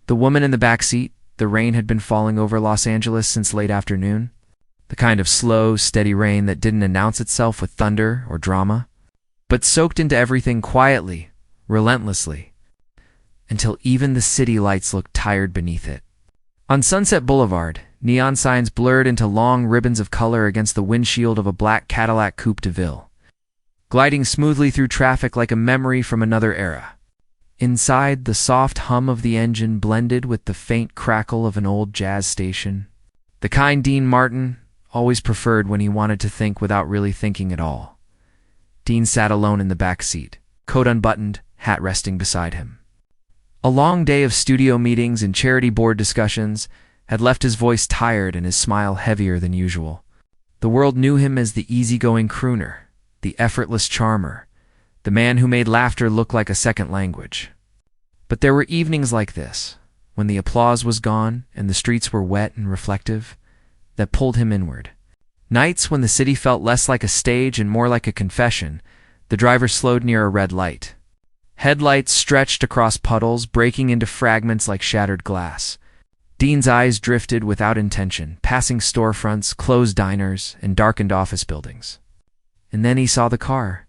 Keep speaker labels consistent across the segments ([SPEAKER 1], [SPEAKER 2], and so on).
[SPEAKER 1] The woman in the back seat, the rain had been falling over Los Angeles since late afternoon. The kind of slow, steady rain that didn't announce itself with thunder or drama, but soaked into everything quietly, relentlessly, until even the city lights looked tired beneath it. On Sunset Boulevard, neon signs blurred into long ribbons of color against the windshield of a black Cadillac Coupe de Ville, gliding smoothly through traffic like a memory from another era. Inside, the soft hum of the engine blended with the faint crackle of an old jazz station, the kind Dean Martin always preferred when he wanted to think without really thinking at all. Dean sat alone in the back seat, coat unbuttoned, hat resting beside him. A long day of studio meetings and charity board discussions had left his voice tired and his smile heavier than usual. The world knew him as the easygoing crooner, the effortless charmer, the man who made laughter look like a second language. But there were evenings like this, when the applause was gone and the streets were wet and reflective, that pulled him inward. Nights when the city felt less like a stage and more like a confession. The driver slowed near a red light. Headlights stretched across puddles, breaking into fragments like shattered glass. Dean's eyes drifted without intention, passing storefronts, closed diners, and darkened office buildings. And then he saw the car.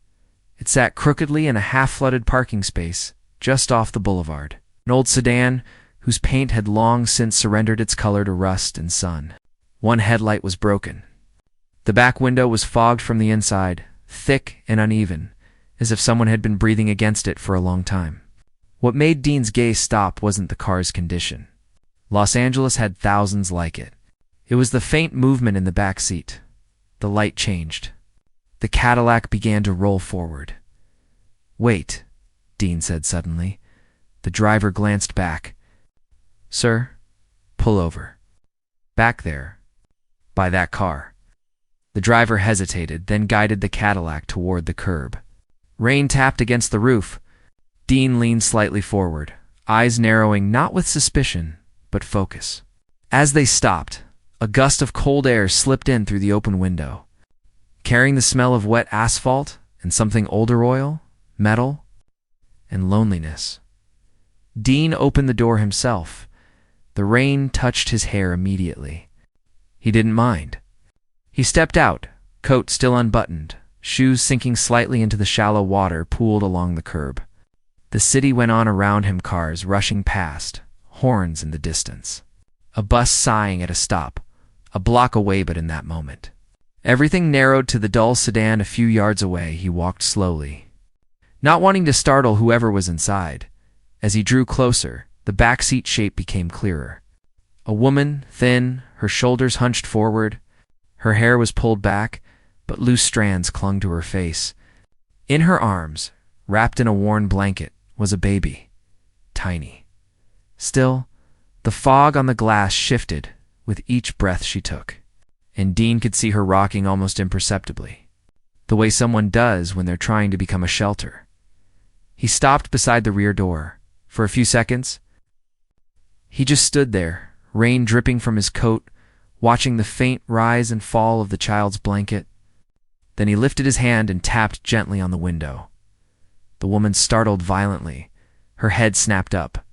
[SPEAKER 1] It sat crookedly in a half-flooded parking space, just off the boulevard. An old sedan, whose paint had long since surrendered its color to rust and sun. One headlight was broken. The back window was fogged from the inside, thick and uneven, as if someone had been breathing against it for a long time. What made Dean's gaze stop wasn't the car's condition. Los Angeles had thousands like it. It was the faint movement in the back seat. The light changed. The Cadillac began to roll forward. "Wait," Dean said suddenly. The driver glanced back. "Sir, pull over. Back there. By that car." The driver hesitated, then guided the Cadillac toward the curb. Rain tapped against the roof. Dean leaned slightly forward, eyes narrowing not with suspicion, but focus. As they stopped, a gust of cold air slipped in through the open window, carrying the smell of wet asphalt and something older oil, metal, and loneliness. Dean opened the door himself. The rain touched his hair immediately. He didn't mind. He stepped out, coat still unbuttoned, shoes sinking slightly into the shallow water pooled along the curb. The city went on around him, cars rushing past, horns in the distance. A bus sighing at a stop, a block away but in that moment. Everything narrowed to the dull sedan a few yards away. He walked slowly, not wanting to startle whoever was inside. As he drew closer, the backseat shape became clearer. A woman, thin, her shoulders hunched forward. Her hair was pulled back, but loose strands clung to her face. In her arms, wrapped in a worn blanket, was a baby, tiny. Still, the fog on the glass shifted with each breath she took, and Dean could see her rocking almost imperceptibly, the way someone does when they're trying to become a shelter. He stopped beside the rear door. For a few seconds, he just stood there, rain dripping from his coat, watching the faint rise and fall of the child's blanket. Then he lifted his hand and tapped gently on the window. The woman startled violently. Her head snapped up.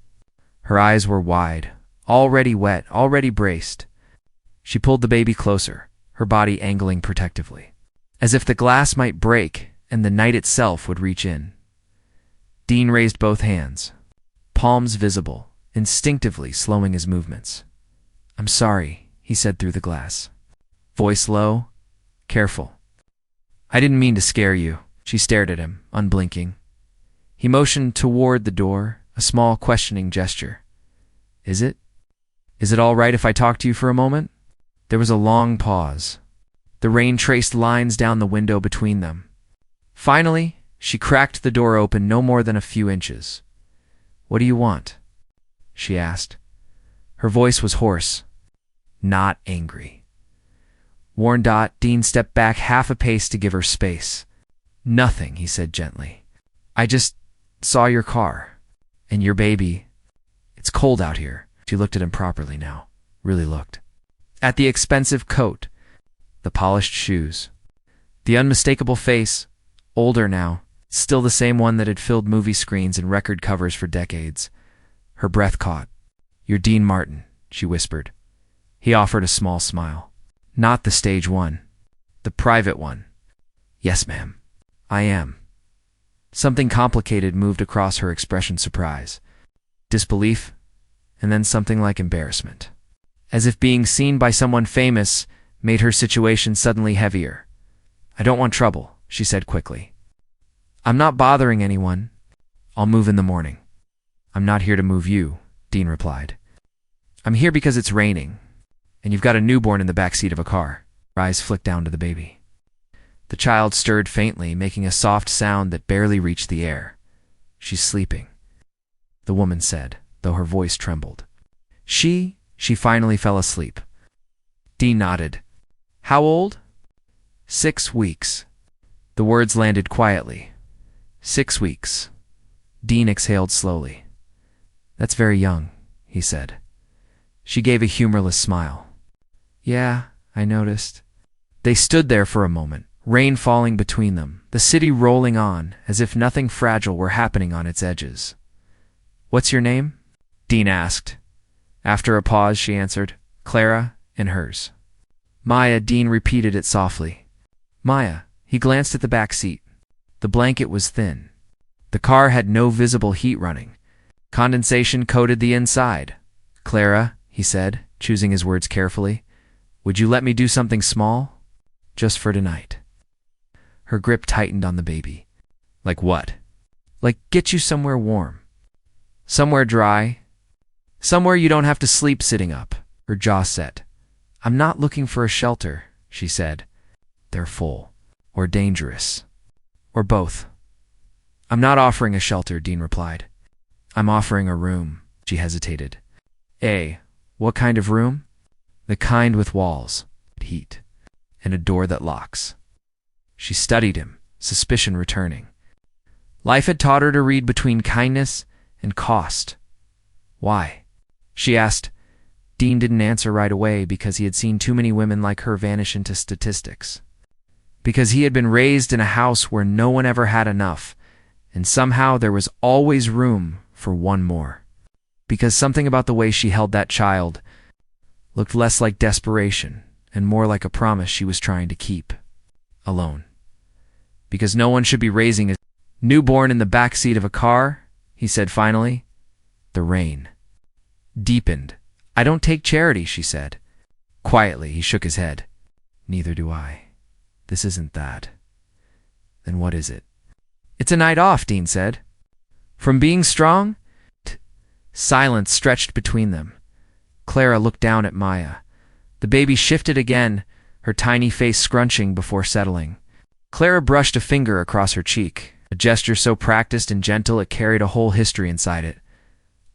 [SPEAKER 1] Her eyes were wide, already wet, already braced. She pulled the baby closer, her body angling protectively, as if the glass might break and the night itself would reach in. Dean raised both hands, palms visible, instinctively slowing his movements. "I'm sorry," he said through the glass, voice low, careful. "I didn't mean to scare you." She stared at him, unblinking. He motioned toward the door, a small questioning gesture. Is it all right if I talk to you for a moment?" There was a long pause. The rain traced lines down the window between them. Finally, she cracked the door open no more than a few inches. "What do you want?" she asked. Her voice was hoarse, not angry. Worn. Dean stepped back half a pace to give her space. "Nothing," he said gently. "I just saw your car. And your baby. It's cold out here." She looked at him properly now. Really looked. At the expensive coat, the polished shoes, the unmistakable face, older now, still the same one that had filled movie screens and record covers for decades. Her breath caught. "You're Dean Martin," she whispered. He offered a small smile. "Not the stage one. The private one." "Yes, ma'am. I am." Something complicated moved across her expression: surprise, disbelief, and then something like embarrassment. As if being seen by someone famous made her situation suddenly heavier. "I don't want trouble," she said quickly. "I'm not bothering anyone. I'll move in the morning." "I'm not here to move you," Dean replied. "I'm here because it's raining, and you've got a newborn in the back seat of a car." Her eyes flicked down to the baby. The child stirred faintly, making a soft sound that barely reached the air. "She's sleeping," the woman said, though her voice trembled. She finally fell asleep." Dean nodded. "How old?" 6 weeks. The words landed quietly. 6 weeks. Dean exhaled slowly. "That's very young," he said. She gave a humorless smile. "Yeah, I noticed." They stood there for a moment, rain falling between them, the city rolling on, as if nothing fragile were happening on its edges. "What's your name?" Dean asked. After a pause, she answered, "Clara," and hers. "Maya," Dean repeated it softly. "Maya." He glanced at the back seat. The blanket was thin. The car had no visible heat running. Condensation coated the inside. "Clara," he said, choosing his words carefully, "would you let me do something small? Just for tonight." Her grip tightened on the baby. "Like what?" "Like get you somewhere warm. Somewhere dry. Somewhere you don't have to sleep sitting up." Her jaw set. "I'm not looking for a shelter," she said. "They're full. Or dangerous. Or both." "I'm not offering a shelter," Dean replied. "I'm offering a room." She hesitated. What kind of room?" "The kind with walls, heat, and a door that locks." She studied him, suspicion returning. Life had taught her to read between kindness and cost. "Why?" she asked. Dean didn't answer right away because he had seen too many women like her vanish into statistics. Because he had been raised in a house where no one ever had enough, and somehow there was always room for one more. Because something about the way she held that child looked less like desperation and more like a promise she was trying to keep. Alone. Because no one should be raising a newborn in the back seat of a car, he said finally. The rain deepened. "I don't take charity," she said. Quietly, he shook his head. "Neither do I. This isn't that." "Then what is it?" "It's a night off," Dean said. "From being strong?" Silence stretched between them. Clara looked down at Maya. The baby shifted again, her tiny face scrunching before settling. Clara brushed a finger across her cheek, a gesture so practiced and gentle it carried a whole history inside it.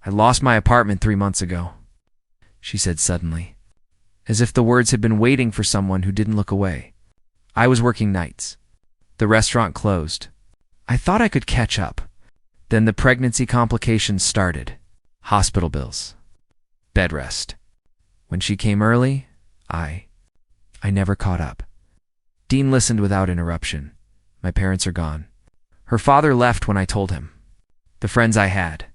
[SPEAKER 1] "I lost my apartment 3 months ago," she said suddenly, as if the words had been waiting for someone who didn't look away. "I was working nights. The restaurant closed. I thought I could catch up. Then the pregnancy complications started. Hospital bills. Bed rest. When she came early, I never caught up." Dean listened without interruption. "My parents are gone. Her father left when I told him. The friends I had.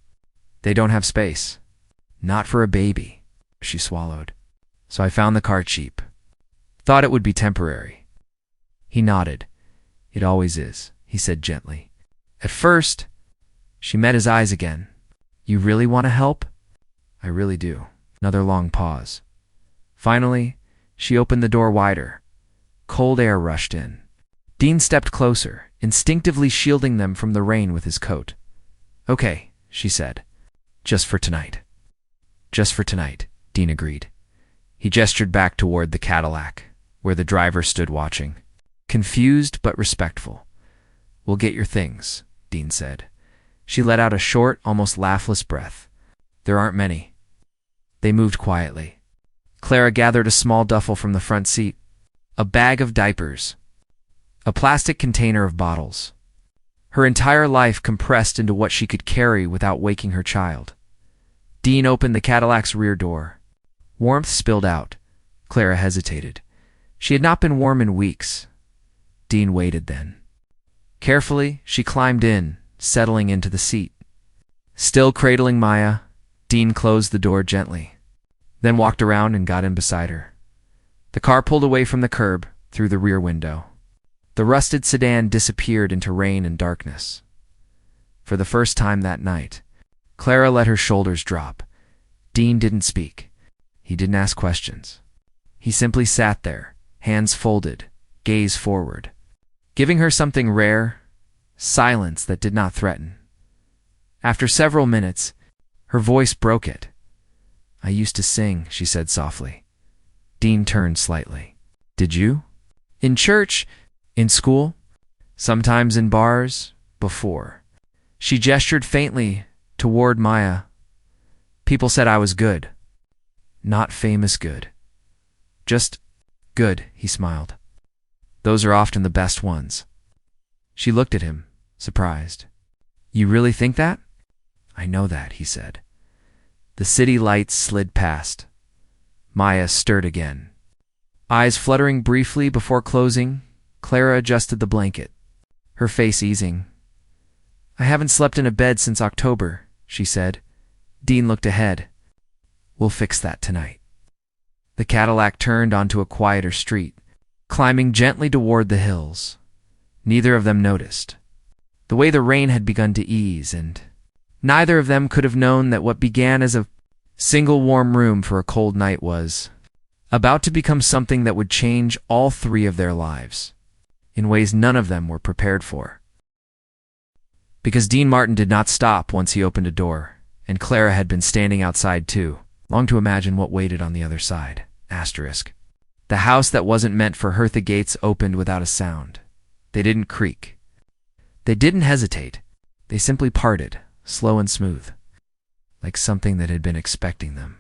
[SPEAKER 1] They don't have space. Not for a baby." She swallowed. "So I found the car cheap. Thought it would be temporary." He nodded. "It always is," he said gently. At first, she met his eyes again. "You really want to help?" "I really do." Another long pause. Finally, she opened the door wider. Cold air rushed in. Dean stepped closer, instinctively shielding them from the rain with his coat. "Okay," she said. "Just for tonight." "Just for tonight," Dean agreed. He gestured back toward the Cadillac, where the driver stood watching. Confused but respectful. "We'll get your things," Dean said. She let out a short, almost laughless breath. "There aren't many." They moved quietly. Clara gathered a small duffel from the front seat. A bag of diapers. A plastic container of bottles. Her entire life compressed into what she could carry without waking her child. Dean opened the Cadillac's rear door. Warmth spilled out. Clara hesitated. She had not been warm in weeks. Dean waited then. Carefully, she climbed in, settling into the seat. Still cradling Maya, Dean closed the door gently, then walked around and got in beside her. The car pulled away from the curb through the rear window. The rusted sedan disappeared into rain and darkness. For the first time that night, Clara let her shoulders drop. Dean didn't speak. He didn't ask questions. He simply sat there, hands folded, gaze forward, giving her something rare, silence that did not threaten. After several minutes, her voice broke it. "I used to sing," she said softly. Dean turned slightly. "Did you?" "In church, in school, sometimes in bars, before." She gestured faintly toward Maya. "People said I was good. Not famous good. Just good," he smiled. "Those are often the best ones." She looked at him, surprised. "You really think that?" "I know that," he said. The city lights slid past. Maya stirred again. Eyes fluttering briefly before closing, Clara adjusted the blanket, her face easing. "I haven't slept in a bed since October," she said. Dean looked ahead. "We'll fix that tonight." The Cadillac turned onto a quieter street, climbing gently toward the hills. Neither of them noticed the way the rain had begun to ease, and neither of them could have known that what began as a single warm room for a cold night was about to become something that would change all three of their lives in ways none of them were prepared for. Because Dean Martin did not stop once he opened a door, and Clara had been standing outside too, longed to imagine what waited on the other side. Asterisk. The house that wasn't meant for her, the gates opened without a sound. They didn't creak. They didn't hesitate. They simply parted, slow and smooth, like something that had been expecting them.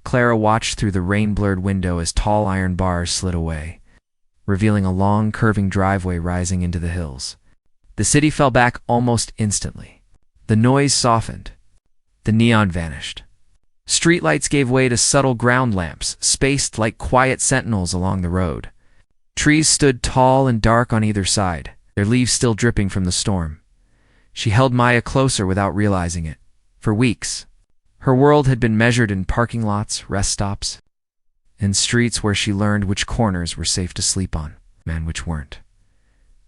[SPEAKER 1] Clara watched through the rain-blurred window as tall iron bars slid away, revealing a long, curving driveway rising into the hills. The city fell back almost instantly. The noise softened. The neon vanished. Streetlights gave way to subtle ground lamps, spaced like quiet sentinels along the road. Trees stood tall and dark on either side, their leaves still dripping from the storm. She held Maya closer without realizing it. For weeks, her world had been measured in parking lots, rest stops, and streets where she learned which corners were safe to sleep on, and which weren't.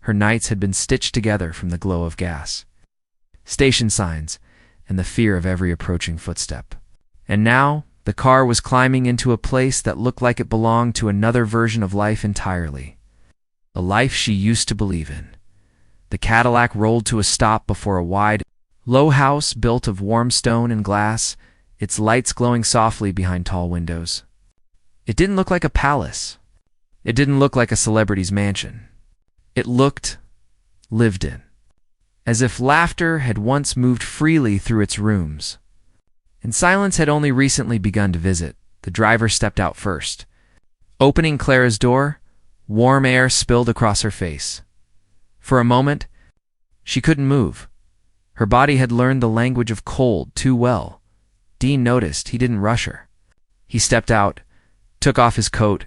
[SPEAKER 1] Her nights had been stitched together from the glow of gas, station signs, and the fear of every approaching footstep. And now, the car was climbing into a place that looked like it belonged to another version of life entirely. A life she used to believe in. The Cadillac rolled to a stop before a wide, low house built of warm stone and glass, its lights glowing softly behind tall windows. It didn't look like a palace. It didn't look like a celebrity's mansion. It looked lived in, as if laughter had once moved freely through its rooms. And silence had only recently begun to visit. The driver stepped out first. Opening Clara's door, warm air spilled across her face. For a moment, she couldn't move. Her body had learned the language of cold too well. Dean noticed he didn't rush her. He stepped out, took off his coat,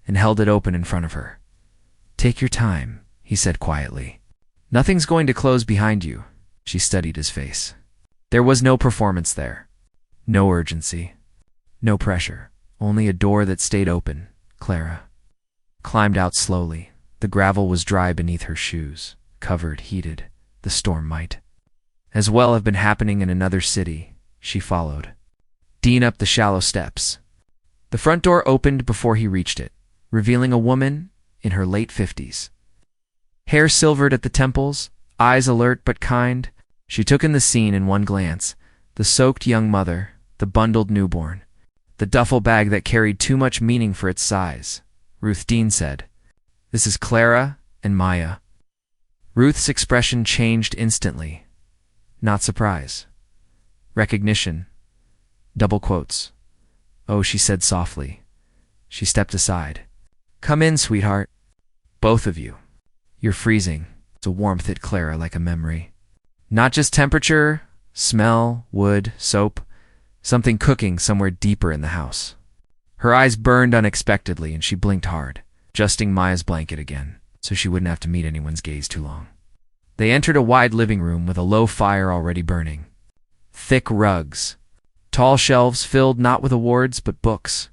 [SPEAKER 1] and held it open in front of her. "Take your time," he said quietly. "Nothing's going to close behind you." She studied his face. There was no performance there. No urgency. No pressure. Only a door that stayed open. Clara climbed out slowly. The gravel was dry beneath her shoes. Covered, heated. The storm might as well have been happening in another city. She followed Dean up the shallow steps. The front door opened before he reached it, revealing a woman in her late 50s. Hair silvered at the temples, eyes alert but kind. She took in the scene in one glance. The soaked young mother, the bundled newborn, the duffel bag that carried too much meaning for its size. Ruth, Dean said, "This is Clara and Maya." Ruth's expression changed instantly. Not surprise. Recognition. Double quotes. "Oh," she said softly. She stepped aside. "Come in, sweetheart. Both of you. You're freezing." It's a warmth hit Clara like a memory. Not just temperature, smell, wood, soap, something cooking somewhere deeper in the house. Her eyes burned unexpectedly and she blinked hard, adjusting Maya's blanket again, so she wouldn't have to meet anyone's gaze too long. They entered a wide living room with a low fire already burning. Thick rugs, Tall shelves filled not with awards but books.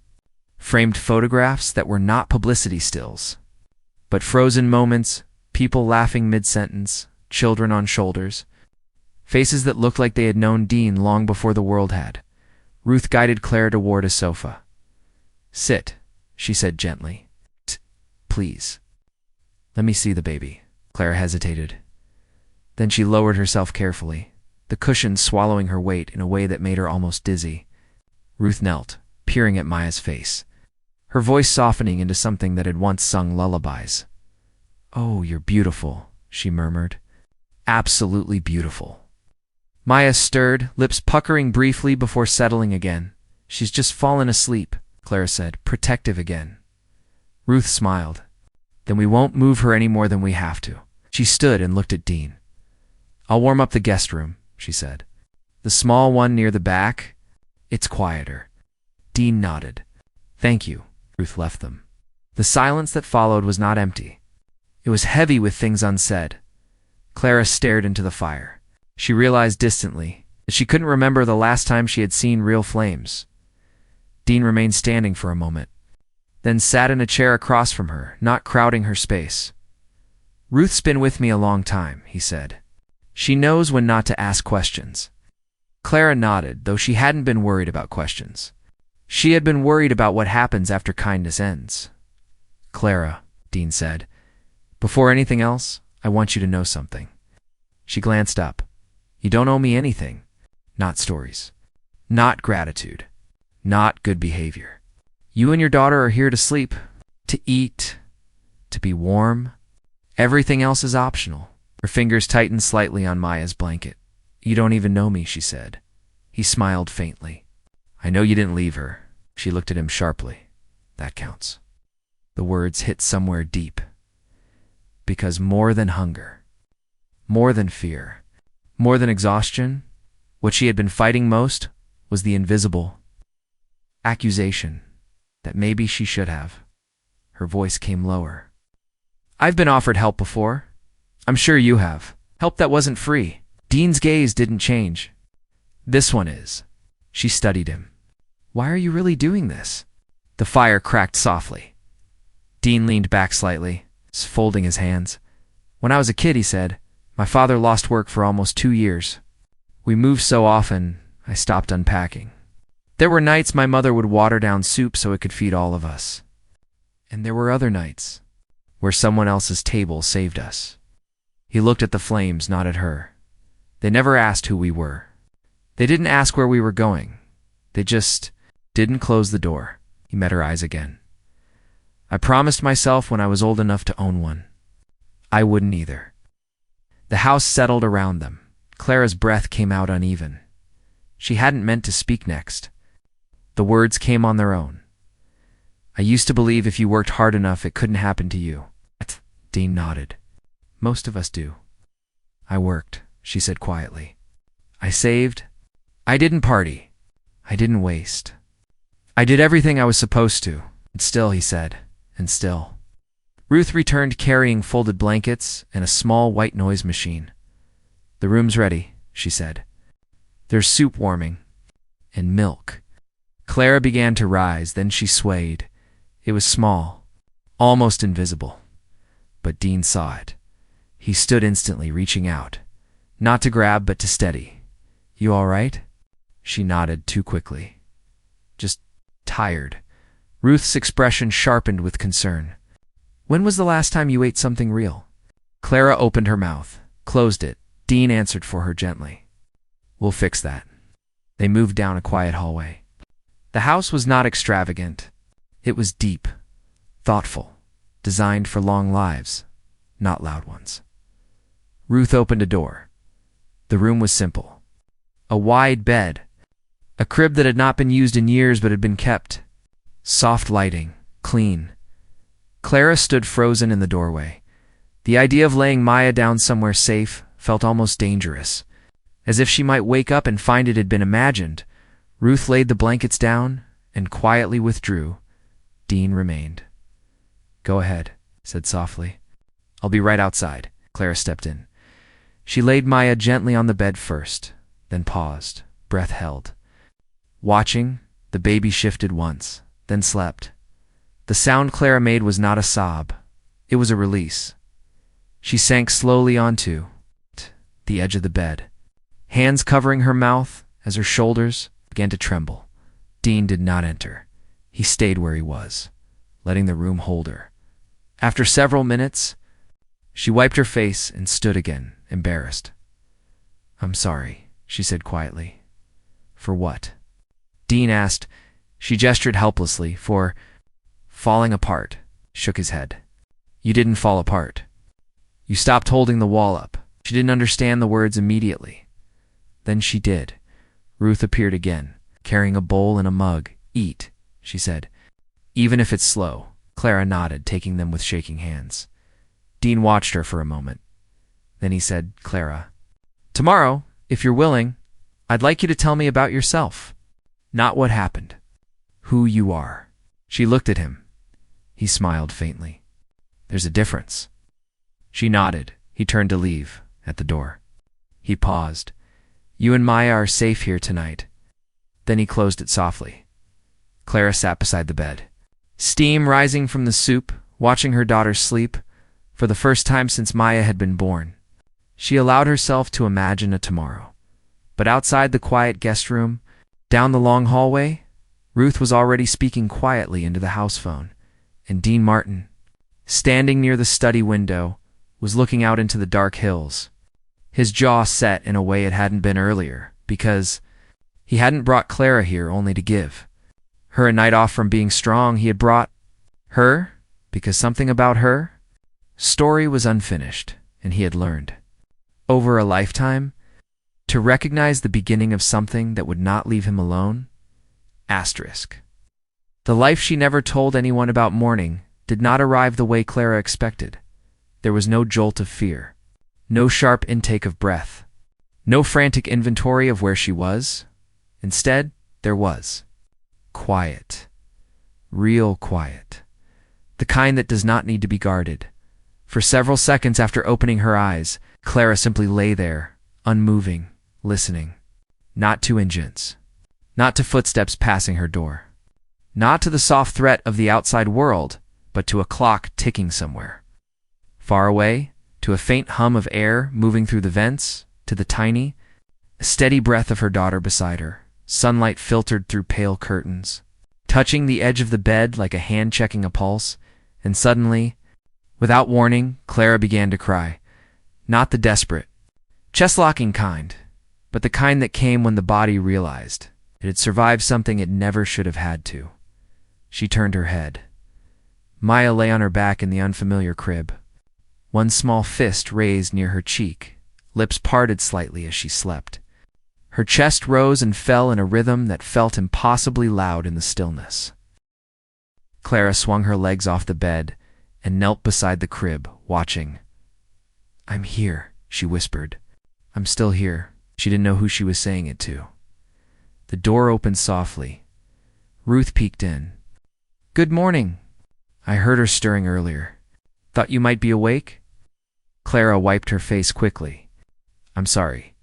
[SPEAKER 1] Framed photographs that were not publicity stills, but frozen moments, people laughing mid-sentence, children on shoulders. Faces that looked like they had known Dean long before the world had. Ruth guided Clara toward a sofa. "Sit," she said gently. "Please. Let me see the baby." Clara hesitated. Then she lowered herself carefully, the cushions swallowing her weight in a way that made her almost dizzy. Ruth knelt, peering at Maya's face, her voice softening into something that had once sung lullabies. "Oh, you're beautiful," she murmured. "Absolutely beautiful." Maya stirred, lips puckering briefly before settling again. "She's just fallen asleep," Clara said, protective again. Ruth smiled. "Then we won't move her any more than we have to." She stood and looked at Dean. "I'll warm up the guest room," she said. "The small one near the back? It's quieter." Dean nodded. "Thank you." Ruth left them. The silence that followed was not empty. It was heavy with things unsaid. Clara stared into the fire. She realized distantly that she couldn't remember the last time she had seen real flames. Dean remained standing for a moment, then sat in a chair across from her, not crowding her space. "Ruth's been with me a long time," he said. "She knows when not to ask questions." Clara nodded, though she hadn't been worried about questions. She had been worried about what happens after kindness ends. "Clara," Dean said, "before anything else, I want you to know something." She glanced up. "You don't owe me anything. Not stories. Not gratitude. Not good behavior. You and your daughter are here to sleep, to eat, to be warm. Everything else is optional." Her fingers tightened slightly on Maya's blanket. "You don't even know me," she said. He smiled faintly. "I know you didn't leave her." She looked at him sharply. "That counts." The words hit somewhere deep. Because more than hunger, more than fear, more than exhaustion, what she had been fighting most was the invisible accusation that maybe she should have. Her voice came lower. "I've been offered help before. I'm sure you have. Help that wasn't free." Dean's gaze didn't change. "This one is." She studied him. "Why are you really doing this?" The fire cracked softly. Dean leaned back slightly, folding his hands. "When I was a kid," he said, "my father lost work for almost 2 years. We moved so often, I stopped unpacking. There were nights my mother would water down soup so it could feed all of us. And there were other nights where someone else's table saved us." He looked at the flames, not at her. They never asked who we were. They didn't ask where we were going. They just didn't close the door. He met her eyes again. "I promised myself when I was old enough to own one. I wouldn't either." The house settled around them. Clara's breath came out uneven. She hadn't meant to speak next. The words came on their own. "I used to believe if you worked hard enough, it couldn't happen to you." Dean nodded. "Most of us do." "I worked," she said quietly. "I saved. I didn't party. I didn't waste. I did everything I was supposed to." "And still," he said, "and still." Ruth returned carrying folded blankets and a small white noise machine. "The room's ready," she said. "There's soup warming. And milk." Clara began to rise, then she swayed. It was small, almost invisible. But Dean saw it. He stood instantly, reaching out. Not to grab, but to steady. "You all right?" She nodded too quickly. "Just tired." Ruth's expression sharpened with concern. "When was the last time you ate something real?" Clara opened her mouth, closed it. Dean answered for her gently. "We'll fix that." They moved down a quiet hallway. The house was not extravagant. It was deep, thoughtful, designed for long lives, not loud ones. Ruth opened a door. The room was simple. A wide bed, a crib that had not been used in years but had been kept. Soft lighting, clean. Clara stood frozen in the doorway. The idea of laying Maya down somewhere safe felt almost dangerous. As if she might wake up and find it had been imagined, Ruth laid the blankets down and quietly withdrew. Dean remained. "Go ahead," said softly. "I'll be right outside." Clara stepped in. She laid Maya gently on the bed first, then paused, breath held. Watching, the baby shifted once, then slept. The sound Clara made was not a sob. It was a release. She sank slowly onto the edge of the bed, hands covering her mouth as her shoulders began to tremble. Dean did not enter. He stayed where he was, letting the room hold her. After several minutes, she wiped her face and stood again, embarrassed. "I'm sorry," she said quietly. "For what?" Dean asked. She gestured helplessly. "For falling apart," shook his head. "You didn't fall apart. You stopped holding the wall up." She didn't understand the words immediately. Then she did. Ruth appeared again, carrying a bowl and a mug. "Eat," she said. "Even if it's slow." Clara nodded, taking them with shaking hands. Dean watched her for a moment. Then he said, "Clara, tomorrow, if you're willing, I'd like you to tell me about yourself. Not what happened. Who you are." She looked at him. He smiled faintly. "There's a difference." She nodded. He turned to leave, at the door. He paused. "You and Maya are safe here tonight." Then he closed it softly. Clara sat beside the bed, steam rising from the soup, watching her daughter sleep, for the first time since Maya had been born. She allowed herself to imagine a tomorrow. But outside the quiet guest room, down the long hallway, Ruth was already speaking quietly into the house phone, and Dean Martin, standing near the study window, was looking out into the dark hills. His jaw set in a way it hadn't been earlier, because he hadn't brought Clara here only to give her a night off from being strong. He had brought her because something about her story was unfinished, and he had learned, over a lifetime, to recognize the beginning of something that would not leave him alone. Asterisk. The life she never told anyone about mourning did not arrive the way Clara expected. There was no jolt of fear, no sharp intake of breath, no frantic inventory of where she was. Instead, there was quiet, real quiet, the kind that does not need to be guarded. For several seconds after opening her eyes, Clara simply lay there, unmoving, listening. Not to engines, not to footsteps passing her door, not to the soft threat of the outside world, but to a clock ticking somewhere. Far away, to a faint hum of air moving through the vents, to the tiny, steady breath of her daughter beside her. Sunlight filtered through pale curtains, touching the edge of the bed like a hand checking a pulse, and suddenly, without warning, Clara began to cry. Not the desperate, chest-locking kind, but the kind that came when the body realized it had survived something it never should have had to. She turned her head. Maya lay on her back in the unfamiliar crib, one small fist raised near her cheek, lips parted slightly as she slept. Her chest rose and fell in a rhythm that felt impossibly loud in the stillness. Clara swung her legs off the bed and knelt beside the crib, watching. "I'm here," she whispered. "I'm still here." She didn't know who she was saying it to. The door opened softly. Ruth peeked in. "Good morning. I heard her stirring earlier. Thought you might be awake?" Clara wiped her face quickly. "I'm sorry.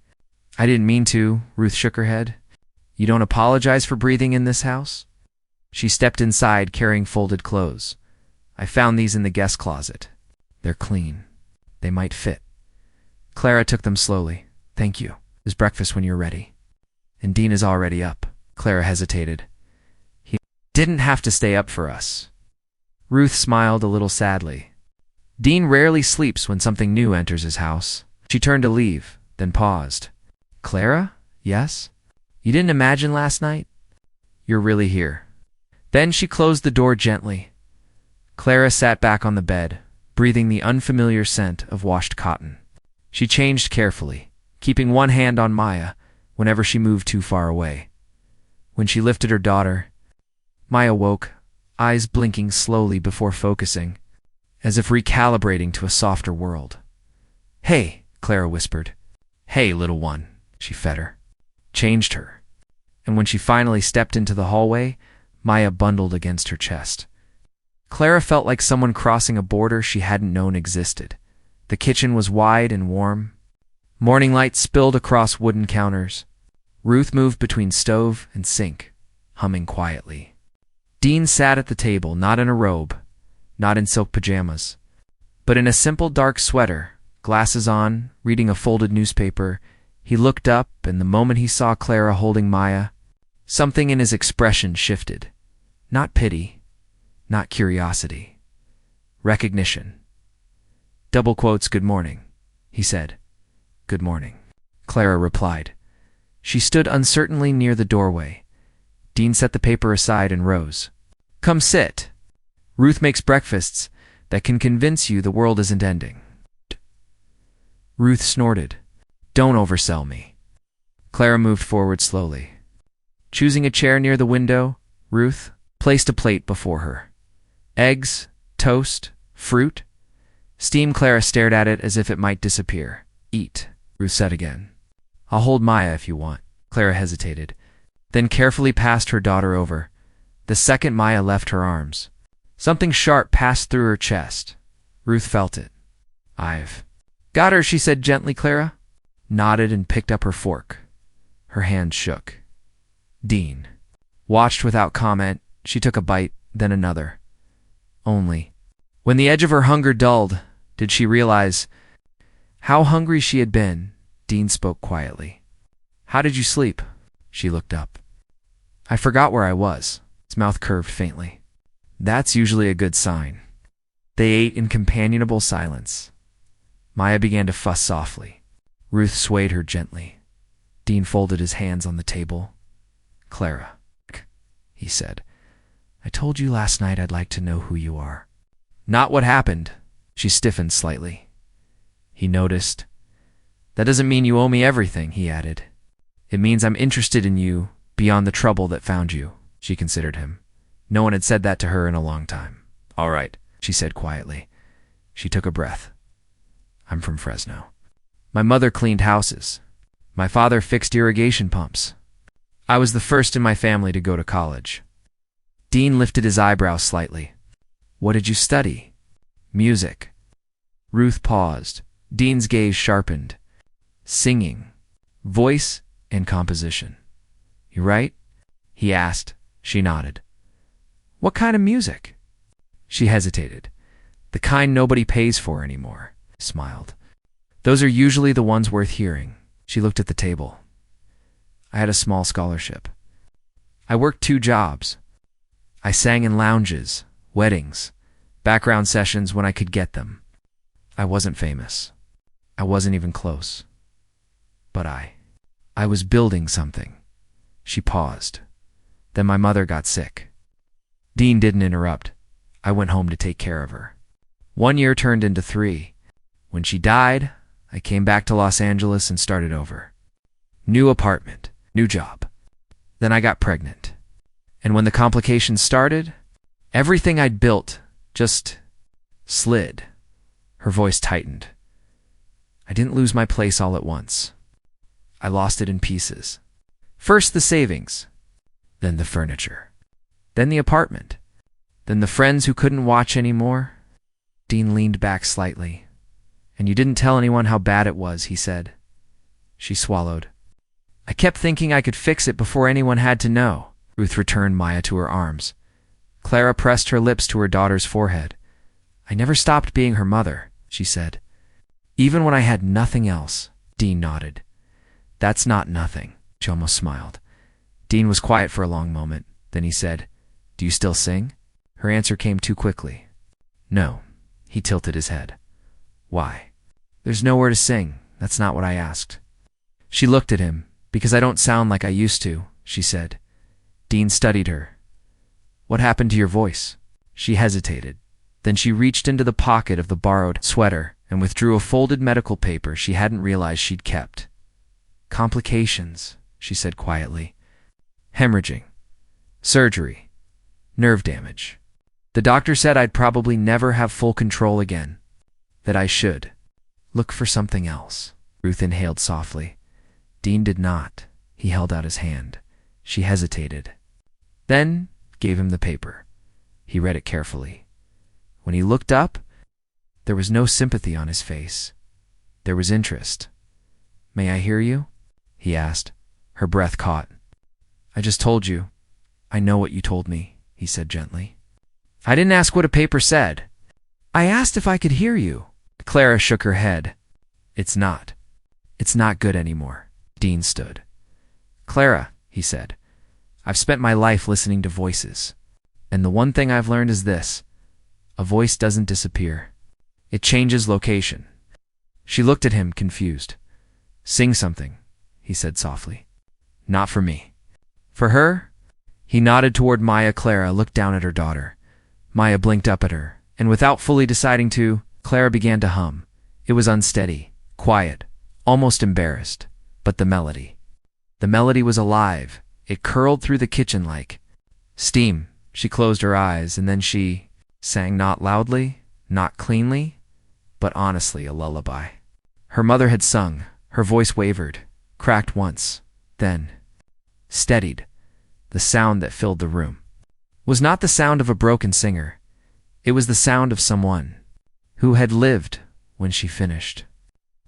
[SPEAKER 1] I didn't mean to." Ruth shook her head. "You don't apologize for breathing in this house?" She stepped inside carrying folded clothes. "I found these in the guest closet. They're clean. They might fit." Clara took them slowly. "Thank you. There's breakfast when you're ready." "And Dean is already up." Clara hesitated. "He didn't have to stay up for us." Ruth smiled a little sadly. "Dean rarely sleeps when something new enters his house." She turned to leave, then paused. "Clara? Yes? You didn't imagine last night? You're really here." Then she closed the door gently. Clara sat back on the bed, breathing the unfamiliar scent of washed cotton. She changed carefully, keeping one hand on Maya whenever she moved too far away. When she lifted her daughter, Maya woke, eyes blinking slowly before focusing, as if recalibrating to a softer world. "Hey," Clara whispered. "Hey, little one." She fed her, changed her, and when she finally stepped into the hallway, Maya bundled against her chest. Clara felt like someone crossing a border she hadn't known existed. The kitchen was wide and warm. Morning light spilled across wooden counters. Ruth moved between stove and sink, humming quietly. Dean sat at the table, not in a robe, not in silk pajamas, but in a simple dark sweater, glasses on, reading a folded newspaper. He looked up, and the moment he saw Clara holding Maya, something in his expression shifted. Not pity, not curiosity. Recognition. Double quotes, "Good morning," he said. "Good morning," Clara replied. She stood uncertainly near the doorway. Dean set the paper aside and rose. "Come sit. Ruth makes breakfasts that can convince you the world isn't ending." Ruth snorted. "Don't oversell me." Clara moved forward slowly. Choosing a chair near the window, Ruth placed a plate before her. Eggs, toast, fruit. Steamed. Clara stared at it as if it might disappear. "Eat," Ruth said again. "I'll hold Maya if you want." Clara hesitated, then carefully passed her daughter over. The second Maya left her arms, something sharp passed through her chest. Ruth felt it. "I've got her," she said gently. Clara nodded and picked up her fork. Her hand shook. Dean watched without comment. She took a bite, then another. Only, when the edge of her hunger dulled, did she realize how hungry she had been. Dean spoke quietly. "How did you sleep?" She looked up. "I forgot where I was." His mouth curved faintly. "That's usually a good sign." They ate in companionable silence. Maya began to fuss softly. Ruth swayed her gently. Dean folded his hands on the table. "Clara," he said, "I told you last night I'd like to know who you are." "Not what happened." She stiffened slightly. He noticed. "That doesn't mean you owe me everything," he added. "It means I'm interested in you beyond the trouble that found you." She considered him. No one had said that to her in a long time. "All right," she said quietly. She took a breath. "I'm from Fresno. My mother cleaned houses. My father fixed irrigation pumps. I was the first in my family to go to college." Dean lifted his eyebrows slightly. "What did you study?" "Music." Ruth paused. Dean's gaze sharpened. "Singing, voice, and composition. You write?" he asked. She nodded. "What kind of music?" She hesitated. "The kind nobody pays for anymore," he smiled. "Those are usually the ones worth hearing." She looked at the table. "I had a small scholarship. I worked 2 jobs. I sang in lounges, weddings, background sessions when I could get them. I wasn't famous. I wasn't even close. But I was building something." She paused. "Then my mother got sick." Dean didn't interrupt. "I went home to take care of her. 1 year turned into 3. When she died, I came back to Los Angeles and started over. New apartment, new job. Then I got pregnant. And when the complications started, everything I'd built just slid." Her voice tightened. "I didn't lose my place all at once. I lost it in pieces. First the savings, then the furniture, then the apartment, then the friends who couldn't watch anymore." Dean leaned back slightly. "And you didn't tell anyone how bad it was," he said. She swallowed. "I kept thinking I could fix it before anyone had to know." Ruth returned Maya to her arms. Clara pressed her lips to her daughter's forehead. "I never stopped being her mother," she said. "Even when I had nothing else." Dean nodded. "That's not nothing." She almost smiled. Dean was quiet for a long moment. Then he said, "Do you still sing?" Her answer came too quickly. "No." He tilted his head. "Why?" "There's nowhere to sing. That's not what I asked." She looked at him. "Because I don't sound like I used to," she said. Dean studied her. "What happened to your voice?" She hesitated. Then she reached into the pocket of the borrowed sweater and withdrew a folded medical paper she hadn't realized she'd kept. "Complications," she said quietly. "Hemorrhaging. Surgery. Nerve damage. The doctor said I'd probably never have full control again. That I should look for something else." Ruth inhaled softly. Dean did not. He held out his hand. She hesitated. Then gave him the paper. He read it carefully. When he looked up, there was no sympathy on his face. There was interest. "May I hear you?" he asked. Her breath caught. "I just told you. I know what you told me," he said gently. "I didn't ask what a paper said. I asked if I could hear you." Clara shook her head. It's not good anymore." Dean stood. "Clara," he said, "I've spent my life listening to voices. And the one thing I've learned is this: a voice doesn't disappear. It changes location." She looked at him, confused. "Sing something," he said softly. "Not for me." "For her?" He nodded toward Maya. Clara looked down at her daughter. Maya blinked up at her, and without fully deciding to, Clara began to hum. It was unsteady, quiet, almost embarrassed, but the melody was alive. It curled through the kitchen like steam. She closed her eyes, and then she sang, not loudly, not cleanly, but honestly, a lullaby. Her mother had sung. Her voice wavered, cracked once, then steadied. The sound that filled the room was not the sound of a broken singer. It was the sound of someone who had lived when she finished.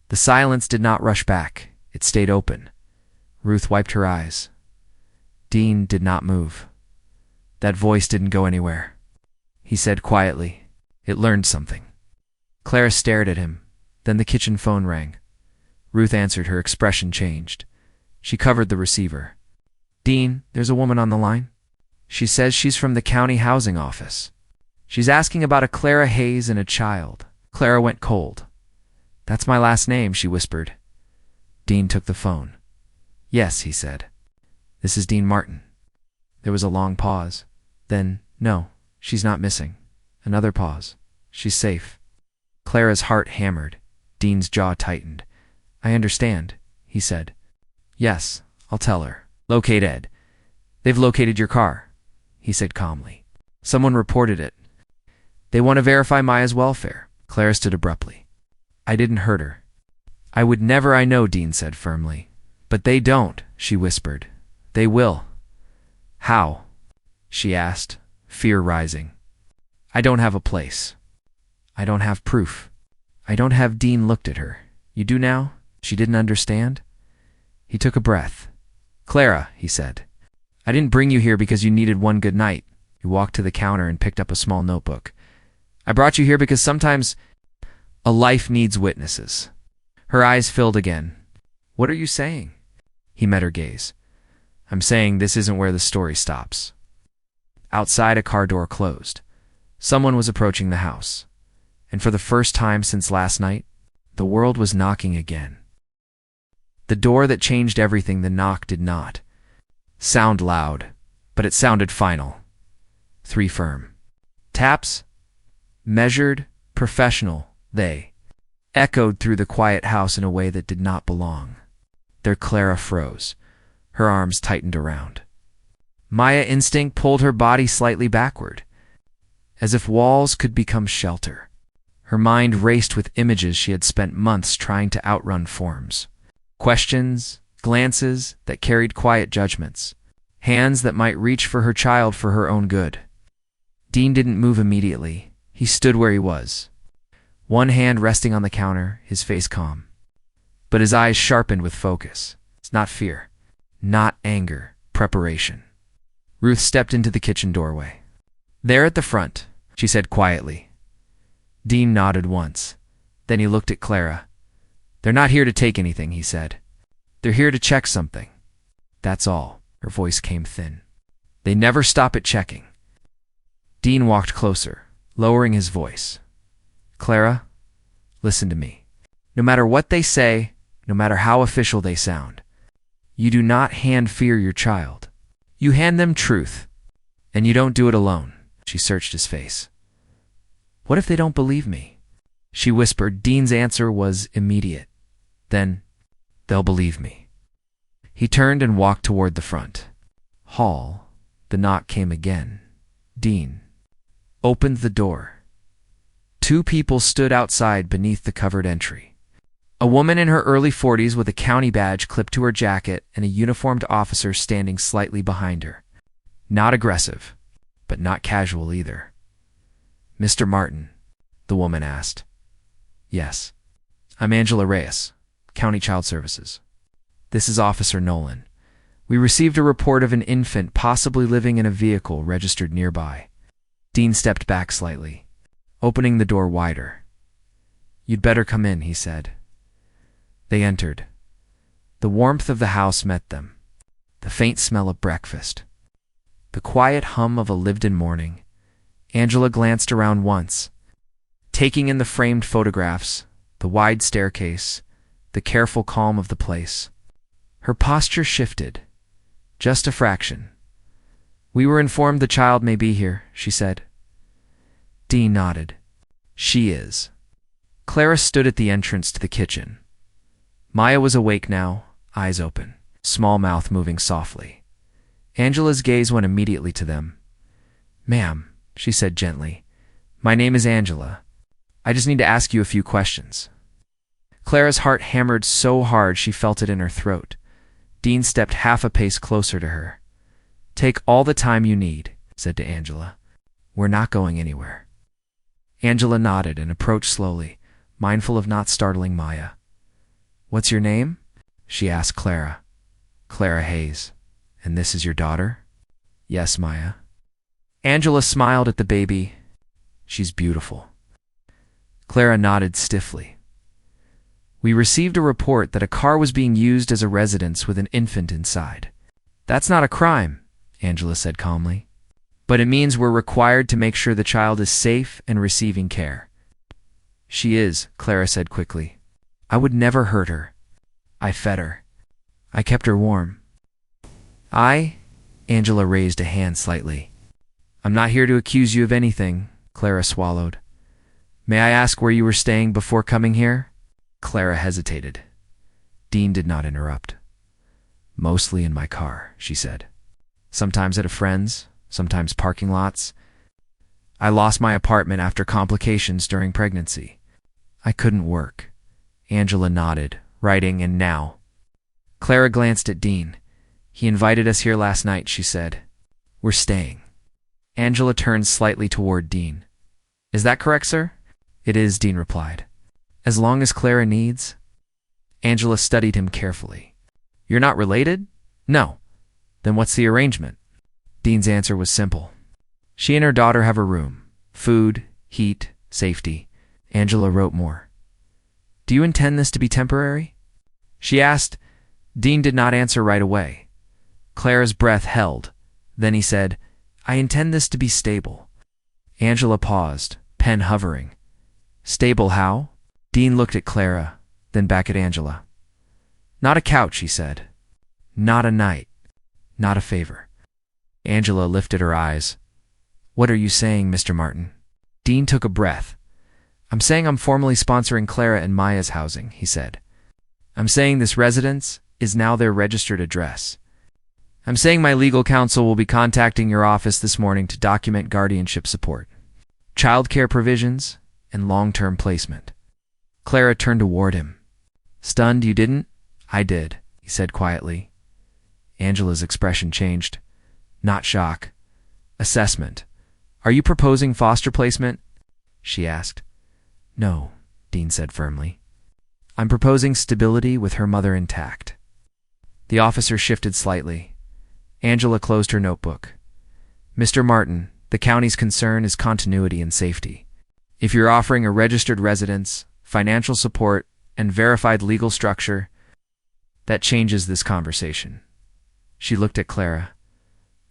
[SPEAKER 1] The silence did not rush back. It stayed open. Ruth wiped her eyes. Dean did not move. That voice didn't go anywhere. He said quietly, "It learned something." Clara stared at him. Then the kitchen phone rang. Ruth answered. Her expression changed. She covered the receiver. "Dean, there's a woman on the line. She says she's from the county housing office. She's asking about a Clara Hayes and a child." Clara went cold. "That's my last name," she whispered. Dean took the phone. "Yes," he said. "This is Dean Martin." There was a long pause. Then, "No, she's not missing." Another pause. "She's safe." Clara's heart hammered. Dean's jaw tightened. "I understand," he said. "Yes, I'll tell her. Locate Ed. They've located your car," he said calmly. "Someone reported it. They want to verify Maya's welfare." Clara stood abruptly. "I didn't hurt her." "I would never, I know," Dean said firmly. "But they don't," she whispered. "They will." "How?" she asked, fear rising. "I don't have a place. I don't have proof. I don't have." Dean looked at her. "You do now?" She didn't understand. He took a breath. "Clara," he said, "I didn't bring you here because you needed one good night." He walked to the counter and picked up a small notebook. "I brought you here because sometimes a life needs witnesses." Her eyes filled again. "What are you saying?" He met her gaze. "I'm saying this isn't where the story stops." Outside, a car door closed. Someone was approaching the house. And for the first time since last night, the world was knocking again. The door that changed everything, the knock did not sound loud, but it sounded final. 3 firm taps, measured, professional, they echoed through the quiet house in a way that did not belong. There Clara froze. Her arms tightened around. Maya instinct pulled her body slightly backward, as if walls could become shelter. Her mind raced with images she had spent months trying to outrun forms. Questions, glances that carried quiet judgments, hands that might reach for her child for her own good. Dean didn't move immediately. He stood where he was, one hand resting on the counter, his face calm. But his eyes sharpened with focus. It's not fear, not anger, preparation. Ruth stepped into the kitchen doorway. "There at the front," she said quietly. Dean nodded once. Then he looked at Clara. "They're not here to take anything," he said. "They're here to check something. That's all." Her voice came thin. "They never stop at checking." Dean walked closer, lowering his voice. "Clara, listen to me. No matter what they say, no matter how official they sound, you do not hand fear your child. You hand them truth, and you don't do it alone." She searched his face. "What if they don't believe me?" she whispered. Dean's answer was immediate. "Then they'll believe me." He turned and walked toward the front hall. The knock came again. Dean opened the door. 2 people stood outside beneath the covered entry. A woman in her early 40s with a county badge clipped to her jacket and a uniformed officer standing slightly behind her. Not aggressive, but not casual either. "Mr. Martin?" the woman asked. "Yes. I'm Angela Reyes, County Child Services. This is Officer Nolan. We received a report of an infant possibly living in a vehicle registered nearby. Dean stepped back slightly, opening the door wider. "You'd better come in," he said. They entered. The warmth of the house met them, the faint smell of breakfast, the quiet hum of a lived-in morning. Angela glanced around once, taking in the framed photographs, the wide staircase, the careful calm of the place. Her posture shifted, just a fraction. "We were informed the child may be here," she said. Dean nodded. "She is." Clara stood at the entrance to the kitchen. Maya was awake now, eyes open, small mouth moving softly. Angela's gaze went immediately to them. "Ma'am," she said gently, "my name is Angela. I just need to ask you a few questions." Clara's heart hammered so hard she felt it in her throat. Dean stepped half a pace closer to her. "Take all the time you need," said to Angela. "We're not going anywhere." Angela nodded and approached slowly, mindful of not startling Maya. "What's your name?" she asked Clara. "Clara Hayes. And this is your daughter?" "Yes, Maya." Angela smiled at the baby. "She's beautiful." Clara nodded stiffly. "We received a report that a car was being used as a residence with an infant inside." "That's not a crime," Angela said calmly. "But it means we're required to make sure the child is safe and receiving care." "She is," Clara said quickly. "I would never hurt her. I fed her. I kept her warm." Angela raised a hand slightly. "I'm not here to accuse you of anything," Clara swallowed. "May I ask where you were staying before coming here?" Clara hesitated. Dean did not interrupt. "Mostly in my car," she said. "Sometimes at a friend's, sometimes parking lots. I lost my apartment after complications during pregnancy. I couldn't work." Angela nodded, writing, "And now?" Clara glanced at Dean. "He invited us here last night," she said. "We're staying." Angela turned slightly toward Dean. "Is that correct, sir?" "It is," Dean replied. "As long as Clara needs." Angela studied him carefully. "You're not related?" "No." "Then what's the arrangement?" Dean's answer was simple. "She and her daughter have a room, food, heat, safety." Angela wrote more. "Do you intend this to be temporary?" she asked. Dean did not answer right away. Clara's breath held. Then he said, "I intend this to be stable." Angela paused, pen hovering. "Stable how?" Dean looked at Clara, then back at Angela. "Not a couch," he said. "Not a night. Not a favor." Angela lifted her eyes. "What are you saying, Mr. Martin?" Dean took a breath. "I'm saying I'm formally sponsoring Clara and Maya's housing," he said. "I'm saying this residence is now their registered address. I'm saying my legal counsel will be contacting your office this morning to document guardianship support, childcare provisions, and long-term placement." Clara turned toward him. "Stunned you didn't?" "I did," he said quietly. Angela's expression changed. Not shock. Assessment. "Are you proposing foster placement?" she asked. "No," Dean said firmly. "I'm proposing stability with her mother intact." The officer shifted slightly. Angela closed her notebook. "Mr. Martin, the county's concern is continuity and safety. If you're offering a registered residence, financial support, and verified legal structure, that changes this conversation." She looked at Clara.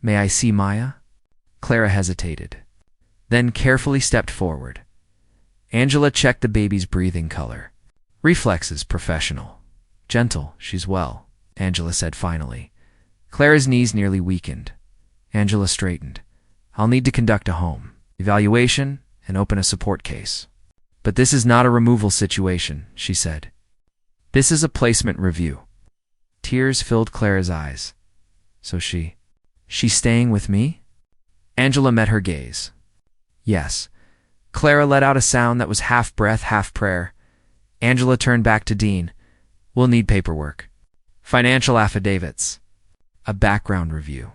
[SPEAKER 1] "May I see Maya?" Clara hesitated, then carefully stepped forward. Angela checked the baby's breathing color. "Reflexes professional. Gentle, she's well," Angela said finally. Clara's knees nearly weakened. Angela straightened. "I'll need to conduct a home evaluation and open a support case. But this is not a removal situation," she said. "This is a placement review." Tears filled Clara's eyes. "So she's staying with me?" Angela met her gaze. "Yes." Clara let out a sound that was half breath, half prayer. Angela turned back to Dean. "We'll need paperwork. Financial affidavits. A background review.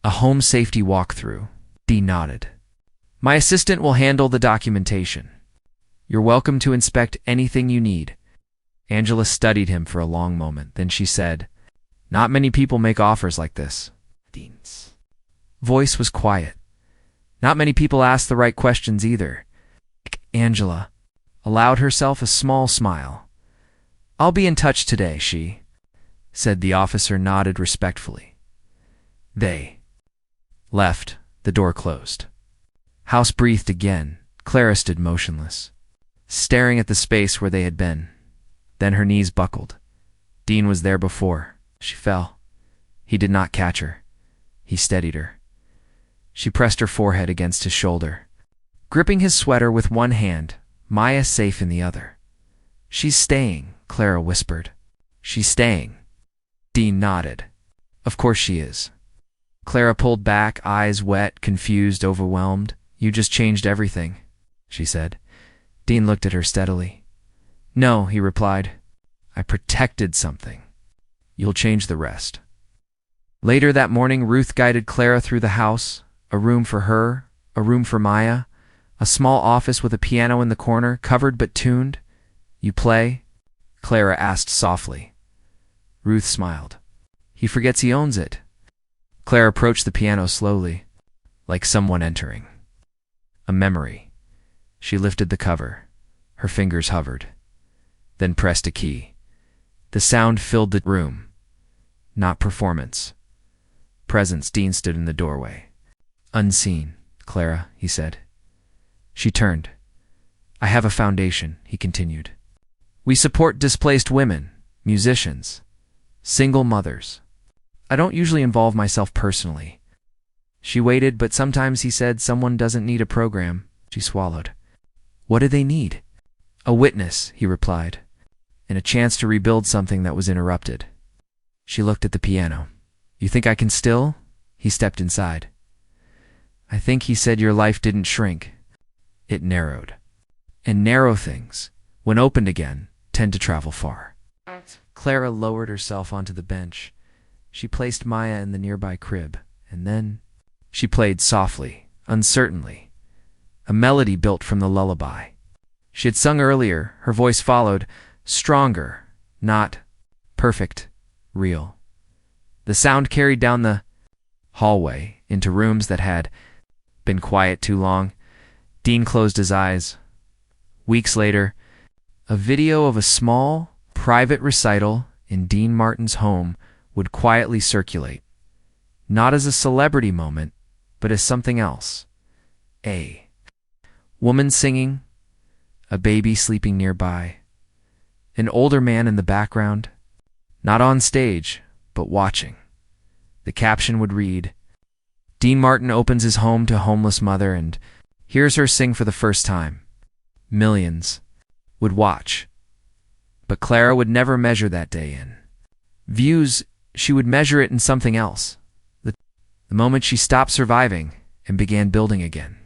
[SPEAKER 1] A home safety walkthrough." Dean nodded. "My assistant will handle the documentation. You're welcome to inspect anything you need." Angela studied him for a long moment. Then she said, Not many people make offers like this. Dean's voice was quiet. Not many people ask the right questions either. Angela allowed herself a small smile. "I'll be in touch today," she said. The officer nodded respectfully. They left. The door closed. House breathed again. Clara stood motionless, staring at the space where they had been. Then her knees buckled. Dean was there before. She fell. He did not catch her. He steadied her. She pressed her forehead against his shoulder, gripping his sweater with one hand, Maya safe in the other. "She's staying," Clara whispered. "She's staying." Dean nodded. "Of course she is." Clara pulled back, eyes wet, confused, overwhelmed. "You just changed everything," she said. Dean looked at her steadily. "No," he replied. "I protected something. You'll change the rest." Later that morning, Ruth guided Clara through the house, a room for her, a room for Maya, a small office with a piano in the corner, covered but tuned. "You play?" Clara asked softly. Ruth smiled. "He forgets he owns it." Clara approached the piano slowly, like someone entering a memory. She lifted the cover. Her fingers hovered, then pressed a key. The sound filled the room. Not performance. Presence. Dean stood in the doorway. "Unseen, Clara," he said. She turned. "I have a foundation," he continued. "We support displaced women, musicians, single mothers. I don't usually involve myself personally." She waited, but sometimes, he said, someone doesn't need a program. She swallowed. "What do they need?" "A witness," he replied, "and a chance to rebuild something that was interrupted." She looked at the piano. "You think I can still?" He stepped inside. "I think," he said, "your life didn't shrink. It narrowed. And narrow things, when opened again, tend to travel far." Clara lowered herself onto the bench. She placed Maya in the nearby crib, and then she played softly, uncertainly, a melody built from the lullaby she had sung earlier. Her voice followed, stronger, not perfect, real. The sound carried down the hallway into rooms that had been quiet too long. Dean closed his eyes. Weeks later, a video of a small, private recital in Dean Martin's home would quietly circulate, not as a celebrity moment, but as something else. A woman singing, a baby sleeping nearby, an older man in the background, not on stage, but watching. The caption would read, "Dean Martin opens his home to homeless mother and hears her sing for the first time." Millions would watch, but Clara would never measure that day in views. She would measure it in something else. The moment she stopped surviving and began building again.